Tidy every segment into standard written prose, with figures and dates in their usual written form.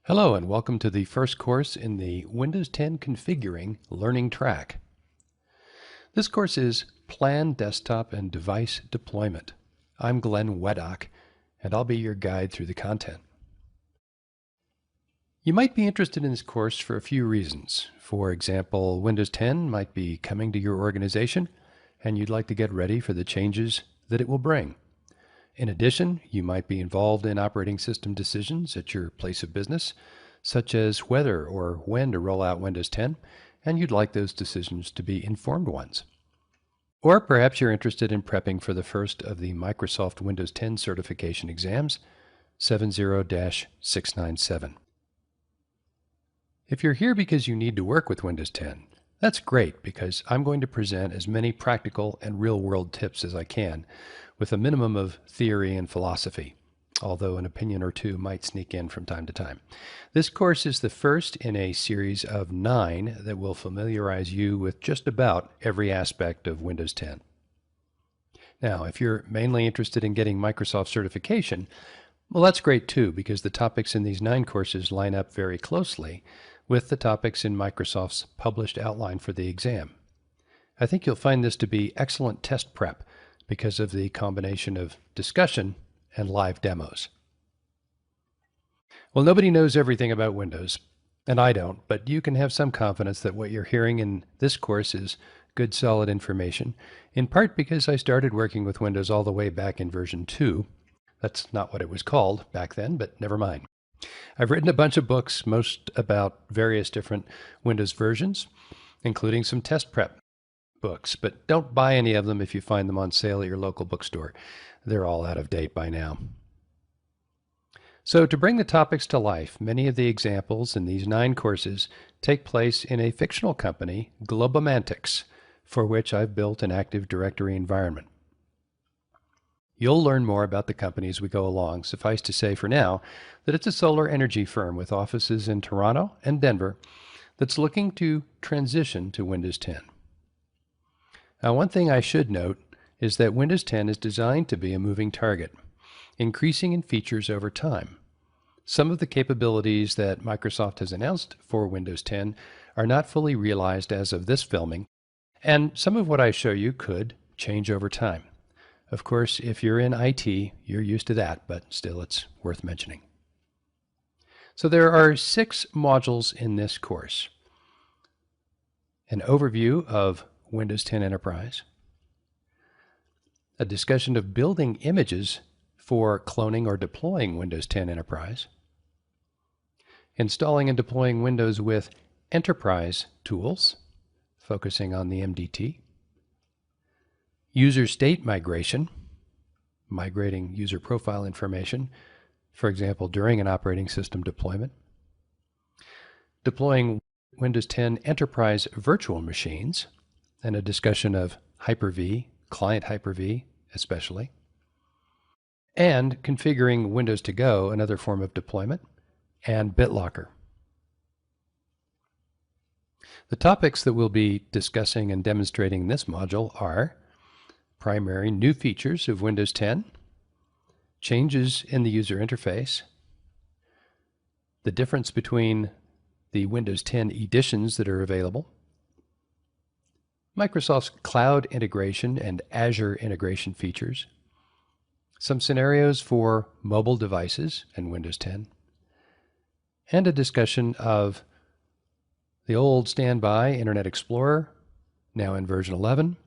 Hello and welcome to the first course in the Windows 10 Configuring Learning Track. This course is Plan Desktop and Device Deployment. I'm Glenn Weddock, and I'll be your guide through the content. You might be interested in this course for a few reasons. For example, Windows 10 might be coming to your organization, and you'd like to get ready for the changes that it will bring. In addition, you might be involved in operating system decisions at your place of business, such as whether or when to roll out Windows 10, and you'd like those decisions to be informed ones. Or perhaps you're interested in prepping for the first of the Microsoft Windows 10 certification exams, 70-697. If you're here because you need to work with Windows 10, that's great because I'm going to present as many practical and real-world tips as I can, with a minimum of theory and philosophy, although an opinion or two might sneak in from time to time. This course is the first in a series of 9 that will familiarize you with just about every aspect of Windows 10. Now, if you're mainly interested in getting Microsoft certification, well, that's great too, because the topics in these 9 courses line up very closely with the topics in Microsoft's published outline for the exam. I think you'll find this to be excellent test prep because of the combination of discussion and live demos. Well, nobody knows everything about Windows, and I don't, but you can have some confidence that what you're hearing in this course is good, solid information, in part because I started working with Windows all the way back in version 2. That's not what it was called back then, but never mind. I've written a bunch of books, most about various different Windows versions, including some test prep books, but don't buy any of them if you find them on sale at your local bookstore. They're all out of date by now. So to bring the topics to life, many of the examples in these 9 courses take place in a fictional company, Globomantix, for which I've built an Active Directory environment. You'll learn more about the company as we go along. Suffice to say for now that it's a solar energy firm with offices in Toronto and Denver that's looking to transition to Windows 10. Now, one thing I should note is that Windows 10 is designed to be a moving target, increasing in features over time. Some of the capabilities that Microsoft has announced for Windows 10 are not fully realized as of this filming, and some of what I show you could change over time. Of course, if you're in IT, you're used to that, but still it's worth mentioning. So there are 6 modules in this course. An overview of Windows 10 Enterprise, a discussion of building images for cloning or deploying Windows 10 Enterprise, installing and deploying Windows with Enterprise tools, focusing on the MDT, user state migration, migrating user profile information, for example, during an operating system deployment, deploying Windows 10 Enterprise virtual machines, and a discussion of Hyper-V, client Hyper-V especially, and configuring Windows to Go, another form of deployment, and BitLocker. The topics that we'll be discussing and demonstrating in this module are primary new features of Windows 10, changes in the user interface, the difference between the Windows 10 editions that are available, Microsoft's cloud integration and Azure integration features, some scenarios for mobile devices and Windows 10, and a discussion of the old standby Internet Explorer, now in version 11,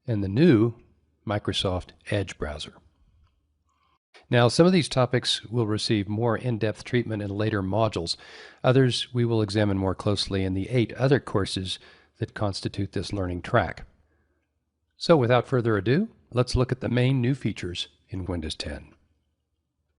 and the new Microsoft Edge browser. Now, some of these topics will receive more in-depth treatment in later modules. Others we will examine more closely in the 8 other courses that constitute this learning track. So without further ado, let's look at the main new features in Windows 10.